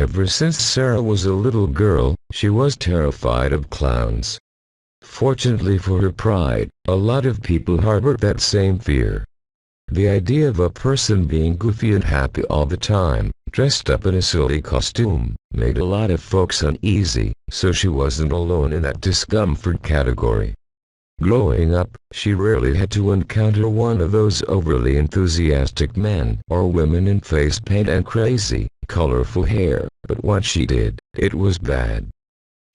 Ever since Sarah was a little girl, she was terrified of clowns. Fortunately for her pride, a lot of people harbored that same fear. The idea of a person being goofy and happy all the time, dressed up in a silly costume, made a lot of folks uneasy, so she wasn't alone in that discomfort category. Growing up, she rarely had to encounter one of those overly enthusiastic men or women in face paint and crazy, colorful hair, but what she did, it was bad.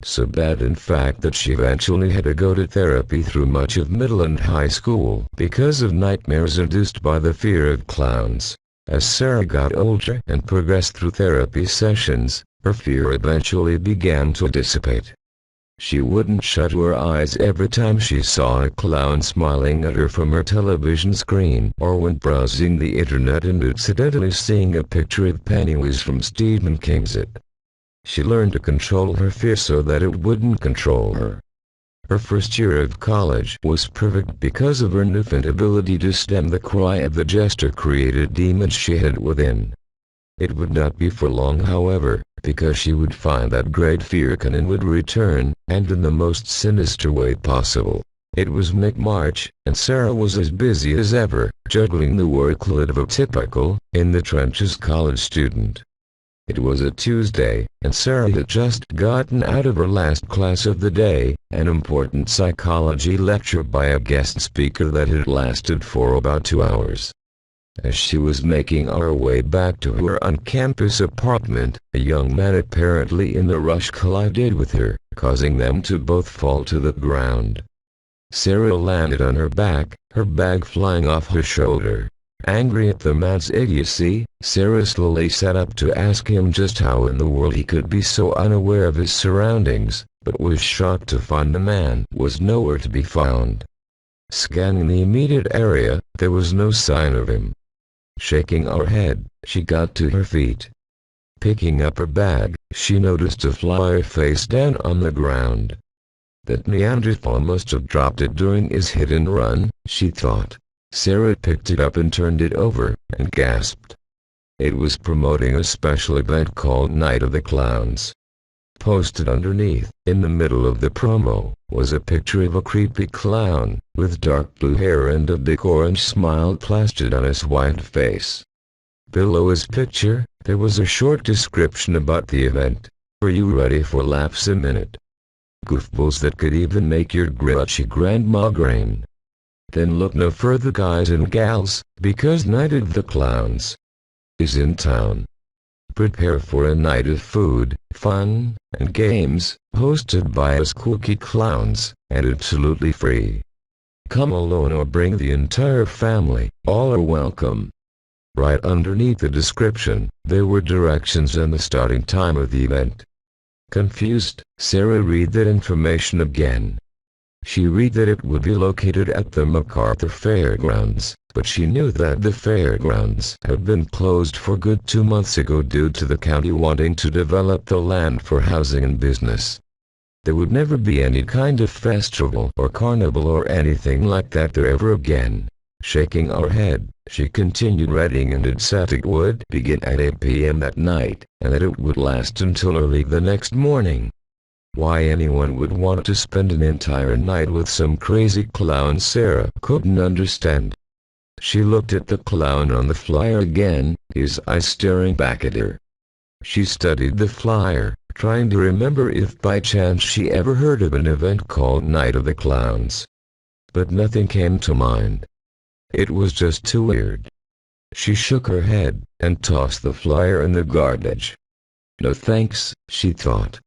So bad in fact that she eventually had to go to therapy through much of middle and high school because of nightmares induced by the fear of clowns. As Sarah got older and progressed through therapy sessions, her fear eventually began to dissipate. She wouldn't shut her eyes every time she saw a clown smiling at her from her television screen or when browsing the internet and accidentally seeing a picture of Pennywise from Stephen King's It. She learned to control her fear so that it wouldn't control her. Her first year of college was perfect because of her newfound ability to stem the cry of the jester-created demons she had within. It would not be for long, however, because she would find that great fear would return, and in the most sinister way possible. It was mid-March, and Sarah was as busy as ever, juggling the workload of a typical, in-the-trenches college student. It was a Tuesday, and Sarah had just gotten out of her last class of the day, an important psychology lecture by a guest speaker that had lasted for about 2 hours. As she was making her way back to her on-campus apartment, a young man apparently in the rush collided with her, causing them to both fall to the ground. Sarah landed on her back, her bag flying off her shoulder. Angry at the man's idiocy, Sarah slowly sat up to ask him just how in the world he could be so unaware of his surroundings, but was shocked to find the man was nowhere to be found. Scanning the immediate area, there was no sign of him. Shaking her head, she got to her feet. Picking up her bag, she noticed a flyer face down on the ground. That Neanderthal must have dropped it during his hit and run, she thought. Sarah picked it up and turned it over, and gasped. It was promoting a special event called Night of the Clowns. Posted underneath, in the middle of the promo, was a picture of a creepy clown, with dark blue hair and a big orange smile plastered on his white face. Below his picture, there was a short description about the event. Are you ready for laughs a minute? Goofballs that could even make your grouchy grandma grin. Then look no further, guys and gals, because Night of the Clowns is in town. Prepare for a night of food, fun, and games, hosted by us kooky clowns, and absolutely free. Come alone or bring the entire family, all are welcome. Right underneath the description, there were directions and the starting time of the event. Confused, Sarah read that information again. She read that it would be located at the MacArthur Fairgrounds, but she knew that the fairgrounds had been closed for good 2 months ago due to the county wanting to develop the land for housing and business. There would never be any kind of festival or carnival or anything like that there ever again. Shaking her head, she continued reading, and it said it would begin at 8 p.m. that night, and that it would last until early the next morning. Why anyone would want to spend an entire night with some crazy clown, Sarah couldn't understand. She looked at the clown on the flyer again, his eyes staring back at her. She studied the flyer, trying to remember if by chance she ever heard of an event called Night of the Clowns. But nothing came to mind. It was just too weird. She shook her head, and tossed the flyer in the garbage. No thanks, she thought.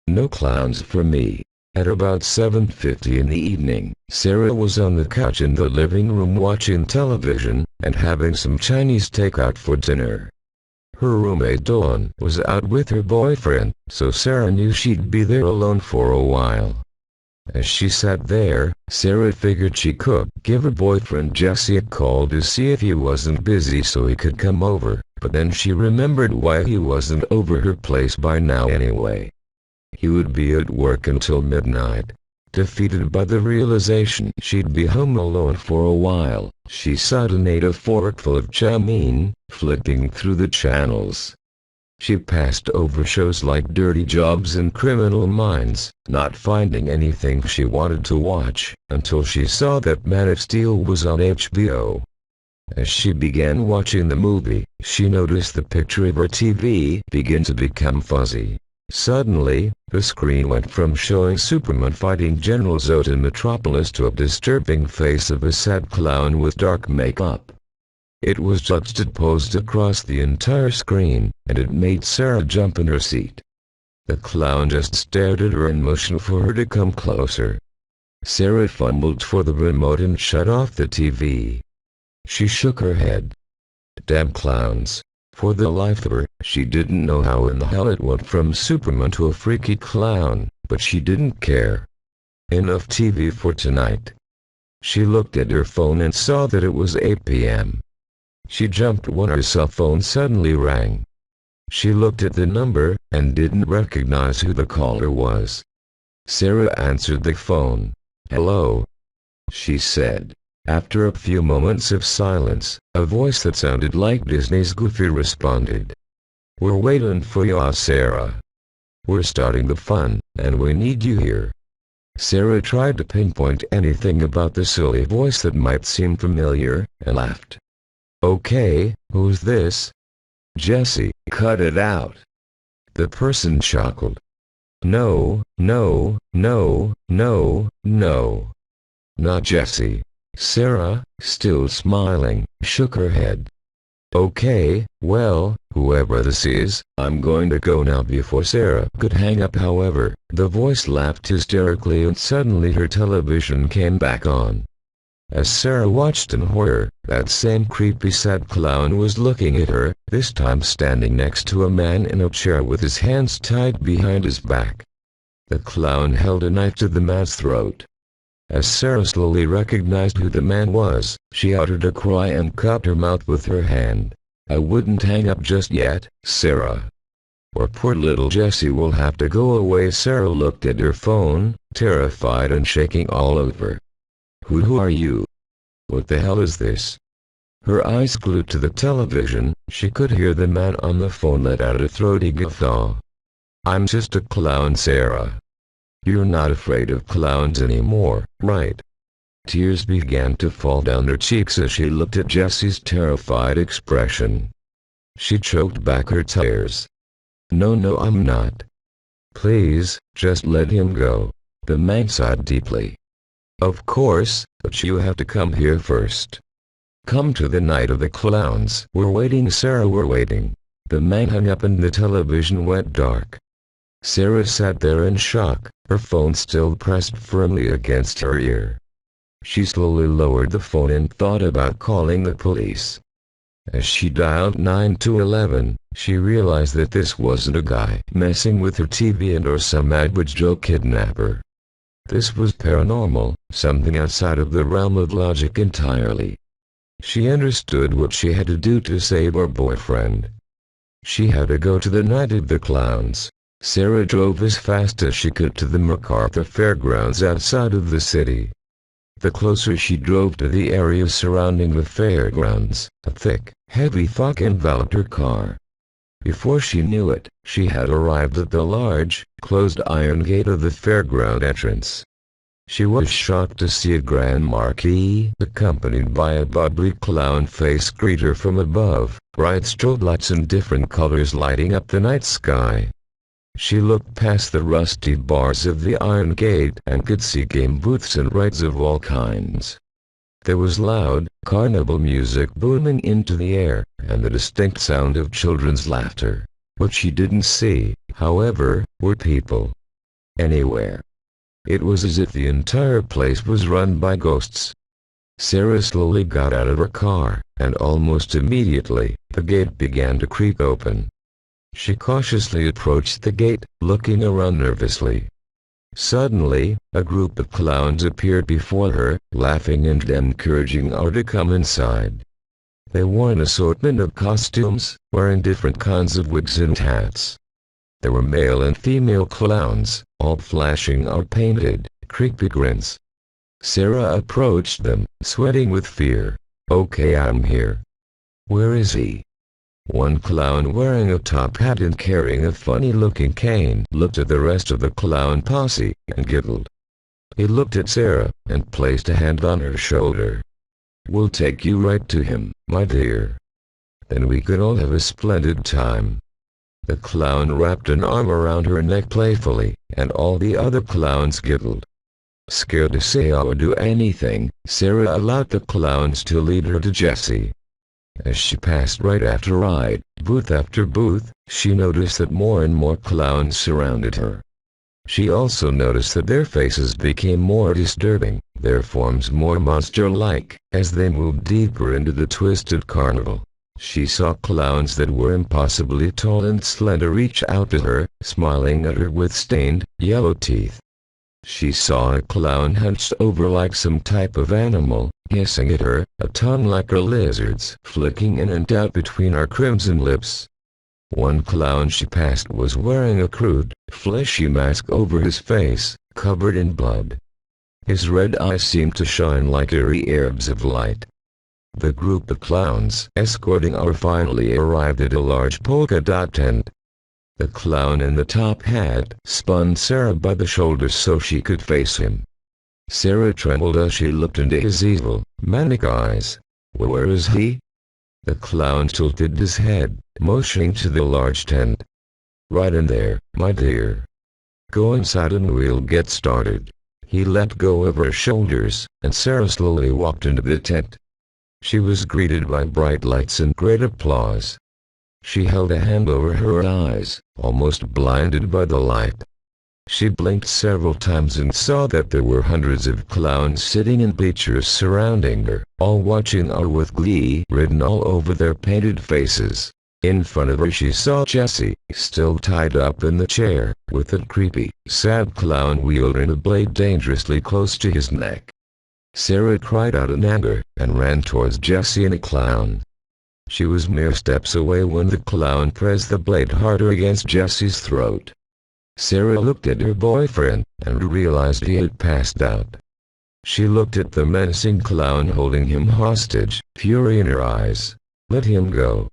No clowns for me. At about 7:50 in the evening, Sarah was on the couch in the living room watching television, and having some Chinese takeout for dinner. Her roommate Dawn was out with her boyfriend, so Sarah knew she'd be there alone for a while. As she sat there, Sarah figured she could give her boyfriend Jesse a call to see if he wasn't busy so he could come over, but then she remembered why he wasn't over her place by now anyway. He would be at work until midnight. Defeated by the realization she'd be home alone for a while, she sat and ate a forkful of chow mein, flipping through the channels. She passed over shows like Dirty Jobs and Criminal Minds, not finding anything she wanted to watch, until she saw that Man of Steel was on HBO. As she began watching the movie, she noticed the picture of her TV begin to become fuzzy. Suddenly, the screen went from showing Superman fighting General Zod in Metropolis to a disturbing face of a sad clown with dark makeup. It was juxtaposed across the entire screen, and it made Sarah jump in her seat. The clown just stared at her and motioned for her to come closer. Sarah fumbled for the remote and shut off the TV. She shook her head. Damn clowns. For the life of her, she didn't know how in the hell it went from Superman to a freaky clown, but she didn't care. Enough TV for tonight. She looked at her phone and saw that it was 8 p.m. She jumped when her cell phone suddenly rang. She looked at the number, and didn't recognize who the caller was. Sarah answered the phone. "Hello," she said. After a few moments of silence, a voice that sounded like Disney's Goofy responded. "We're waiting for you, Sarah. We're starting the fun, and we need you here." Sarah tried to pinpoint anything about the silly voice that might seem familiar, and laughed. "Okay, who's this?" "Jesse, cut it out." The person chuckled. No, no, no, no, no. Not Jesse." Sarah, still smiling, shook her head. "Okay, well, whoever this is, I'm going to go now." Before Sarah could hang up, however, the voice laughed hysterically and suddenly her television came back on. As Sarah watched in horror, that same creepy sad clown was looking at her, this time standing next to a man in a chair with his hands tied behind his back. The clown held a knife to the man's throat. As Sarah slowly recognized who the man was, she uttered a cry and cupped her mouth with her hand. "I wouldn't hang up just yet, Sarah. Or poor little Jesse will have to go away." Sarah looked at her phone, terrified and shaking all over. Who are you? What the hell is this?" Her eyes glued to the television, she could hear the man on the phone let out a throaty guffaw. "I'm just a clown, Sarah. You're not afraid of clowns anymore, right?" Tears began to fall down her cheeks as she looked at Jesse's terrified expression. She choked back her tears. No, I'm not. Please, just let him go." The man sighed deeply. "Of course, but you have to come here first. Come to the night of the clowns." "We're waiting, Sarah, we're waiting." The man hung up and the television went dark. Sarah sat there in shock, her phone still pressed firmly against her ear. She slowly lowered the phone and thought about calling the police. As she dialed 911, she realized that this wasn't a guy messing with her TV or some average Joe kidnapper. This was paranormal, something outside of the realm of logic entirely. She understood what she had to do to save her boyfriend. She had to go to the night of the clowns. Sarah drove as fast as she could to the MacArthur Fairgrounds outside of the city. The closer she drove to the area surrounding the fairgrounds, a thick, heavy fog enveloped her car. Before she knew it, she had arrived at the large, closed iron gate of the fairground entrance. She was shocked to see a grand marquee accompanied by a bubbly clown face greet her from above, bright strobe lights in different colors lighting up the night sky. She looked past the rusty bars of the iron gate and could see game booths and rides of all kinds. There was loud, carnival music booming into the air, and the distinct sound of children's laughter. What she didn't see, however, were people. Anywhere. It was as if the entire place was run by ghosts. Sarah slowly got out of her car, and almost immediately, the gate began to creak open. She cautiously approached the gate, looking around nervously. Suddenly, a group of clowns appeared before her, laughing and encouraging her to come inside. They wore an assortment of costumes, wearing different kinds of wigs and hats. There were male and female clowns, all flashing or painted, creepy grins. Sarah approached them, sweating with fear. "Okay, I'm here." "Where is he?" One clown wearing a top hat and carrying a funny-looking cane looked at the rest of the clown posse and giggled. He looked at Sarah and placed a hand on her shoulder. "We'll take you right to him, my dear. Then we could all have a splendid time." The clown wrapped an arm around her neck playfully, and all the other clowns giggled. Scared to say or do anything, Sarah allowed the clowns to lead her to Jessie. As she passed ride after ride, booth after booth, she noticed that more and more clowns surrounded her. She also noticed that their faces became more disturbing, their forms more monster-like, as they moved deeper into the twisted carnival. She saw clowns that were impossibly tall and slender reach out to her, smiling at her with stained, yellow teeth. She saw a clown hunched over like some type of animal, hissing at her, a tongue like a lizard's flicking in and out between her crimson lips. One clown she passed was wearing a crude, fleshy mask over his face, covered in blood. His red eyes seemed to shine like eerie Arabs of light. The group of clowns escorting her finally arrived at a large polka dot tent. The clown in the top hat spun Sarah by the shoulders so she could face him. Sarah trembled as she looked into his evil, manic eyes. "Where is he?" The clown tilted his head, motioning to the large tent. "Right in there, my dear. Go inside and we'll get started." He let go of her shoulders, and Sarah slowly walked into the tent. She was greeted by bright lights and great applause. She held a hand over her eyes, almost blinded by the light. She blinked several times and saw that there were hundreds of clowns sitting in bleachers surrounding her, all watching her with glee written all over their painted faces. In front of her she saw Jessie, still tied up in the chair, with that creepy, sad clown wielding a blade dangerously close to his neck. Sarah cried out in anger, and ran towards Jessie and the clown. She was mere steps away when the clown pressed the blade harder against Jessie's throat. Sarah looked at her boyfriend, and realized he had passed out. She looked at the menacing clown holding him hostage, fury in her eyes. "Let him go!"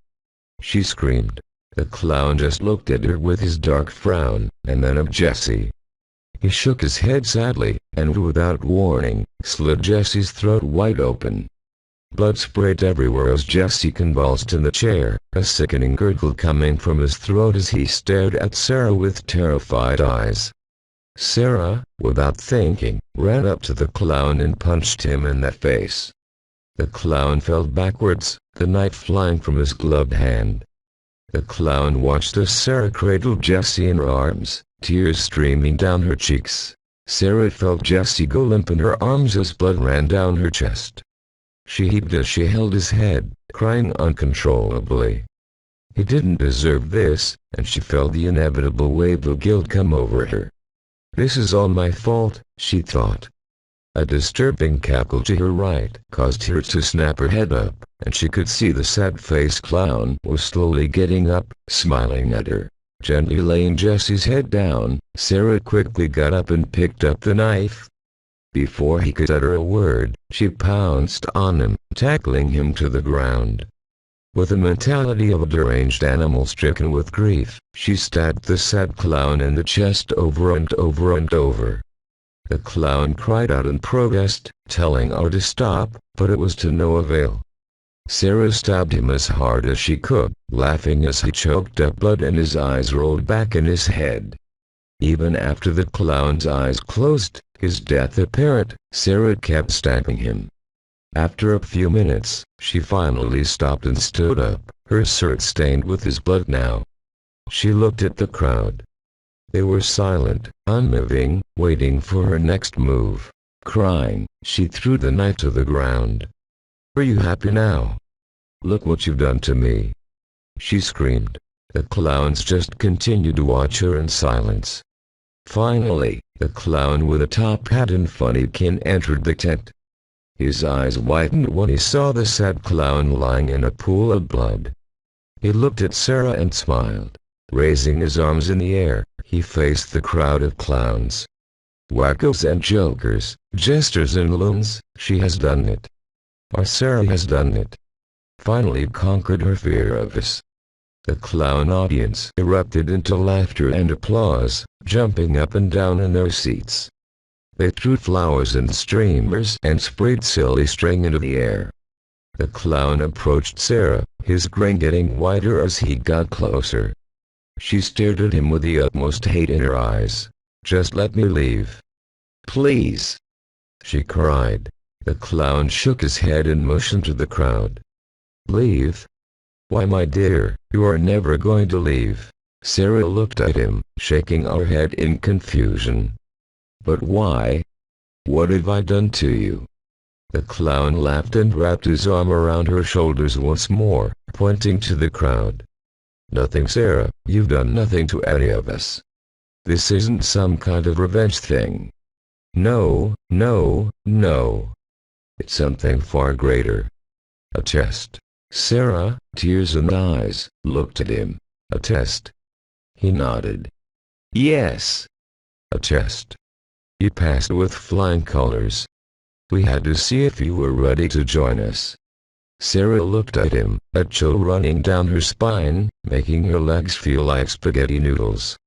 she screamed. The clown just looked at her with his dark frown, and then at Jessie. He shook his head sadly, and without warning, slit Jessie's throat wide open. Blood sprayed everywhere as Jessie convulsed in the chair, a sickening gurgle coming from his throat as he stared at Sarah with terrified eyes. Sarah, without thinking, ran up to the clown and punched him in the face. The clown fell backwards, the knife flying from his gloved hand. The clown watched as Sarah cradled Jessie in her arms, tears streaming down her cheeks. Sarah felt Jessie go limp in her arms as blood ran down her chest. She heaved as she held his head, crying uncontrollably. He didn't deserve this, and she felt the inevitable wave of guilt come over her. "This is all my fault," she thought. A disturbing cackle to her right caused her to snap her head up, and she could see the sad-faced clown was slowly getting up, smiling at her. Gently laying Jessie's head down, Sarah quickly got up and picked up the knife. Before he could utter a word, she pounced on him, tackling him to the ground. With the mentality of a deranged animal stricken with grief, she stabbed the sad clown in the chest over and over and over. The clown cried out in protest, telling her to stop, but it was to no avail. Sarah stabbed him as hard as she could, laughing as he choked up blood and his eyes rolled back in his head. Even after the clown's eyes closed, his death apparent, Sarah kept stabbing him. After a few minutes, she finally stopped and stood up, her shirt stained with his blood now. She looked at the crowd. They were silent, unmoving, waiting for her next move. Crying, she threw the knife to the ground. "Are you happy now? Look what you've done to me!" she screamed. The clowns just continued to watch her in silence. Finally, the clown with a top hat and funny cane entered the tent. His eyes widened when he saw the sad clown lying in a pool of blood. He looked at Sarah and smiled. Raising his arms in the air, he faced the crowd of clowns. "Wackos and jokers, jesters and loons, she has done it. Our Sarah has done it. Finally conquered her fear of us. The clown audience erupted into laughter and applause, jumping up and down in their seats. They threw flowers and streamers and sprayed silly string into the air. The clown approached Sarah, his grin getting wider as he got closer. She stared at him with the utmost hate in her eyes. "Just let me leave. Please," she cried. The clown shook his head and motioned to the crowd. "Leave? Why, my dear, you are never going to leave." Sarah looked at him, shaking her head in confusion. "But why? What have I done to you?" The clown laughed and wrapped his arm around her shoulders once more, pointing to the crowd. "Nothing, Sarah, you've done nothing to any of us. This isn't some kind of revenge thing. No, no, no. It's something far greater. A test." Sarah, tears in eyes, looked at him. "A test?" He nodded. "Yes. A test. You passed with flying colors. We had to see if you were ready to join us." Sarah looked at him, a chill running down her spine, making her legs feel like spaghetti noodles.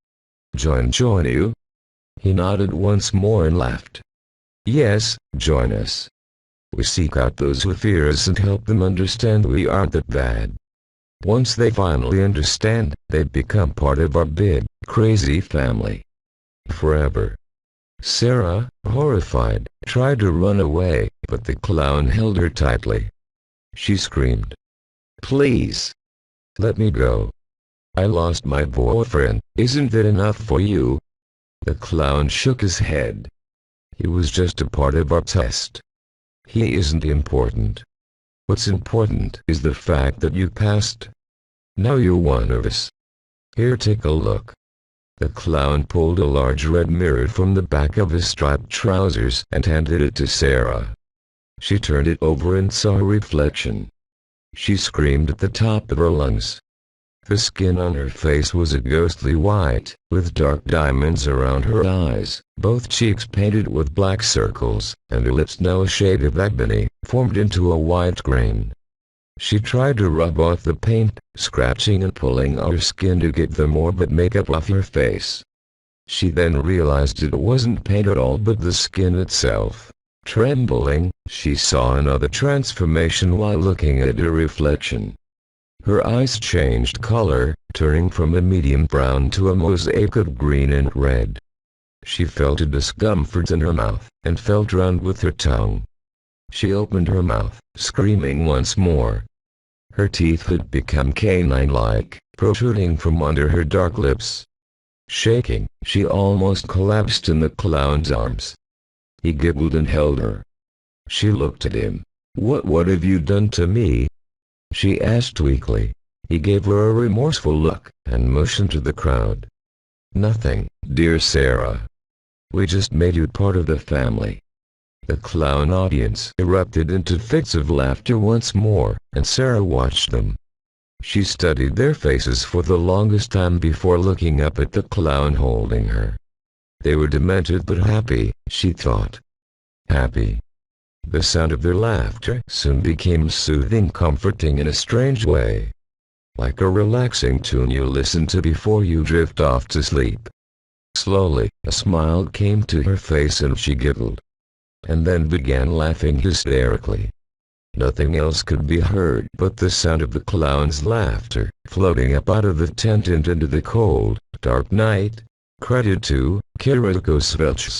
Join you?" He nodded once more and laughed. "Yes, join us. We seek out those who fear us and help them understand we aren't that bad. Once they finally understand, they become part of our big, crazy family. Forever." Sarah, horrified, tried to run away, but the clown held her tightly. She screamed, "Please, let me go. I lost my boyfriend, isn't that enough for you?" The clown shook his head. "He was just a part of our test. He isn't important. What's important is the fact that you passed. Now you're one of us. Here, take a look." The clown pulled a large red mirror from the back of his striped trousers and handed it to Sarah. She turned it over and saw her reflection. She screamed at the top of her lungs. The skin on her face was a ghostly white, with dark diamonds around her eyes, both cheeks painted with black circles, and her lips now a shade of ebony, formed into a white grain. She tried to rub off the paint, scratching and pulling on her skin to get the morbid makeup off her face. She then realized it wasn't paint at all but the skin itself. Trembling, she saw another transformation while looking at her reflection. Her eyes changed color, turning from a medium brown to a mosaic of green and red. She felt a discomfort in her mouth, and felt round with her tongue. She opened her mouth, screaming once more. Her teeth had become canine-like, protruding from under her dark lips. Shaking, she almost collapsed in the clown's arms. He giggled and held her. She looked at him. What have you done to me?" she asked weakly. He gave her a remorseful look, and motioned to the crowd. "Nothing, dear Sarah. We just made you part of the family." The clown audience erupted into fits of laughter once more, and Sarah watched them. She studied their faces for the longest time before looking up at the clown holding her. They were demented but happy, she thought. Happy. The sound of their laughter soon became soothing, comforting in a strange way. Like a relaxing tune you listen to before you drift off to sleep. Slowly, a smile came to her face and she giggled. And then began laughing hysterically. Nothing else could be heard but the sound of the clown's laughter, floating up out of the tent and into the cold, dark night. Credit to Coulrophobia.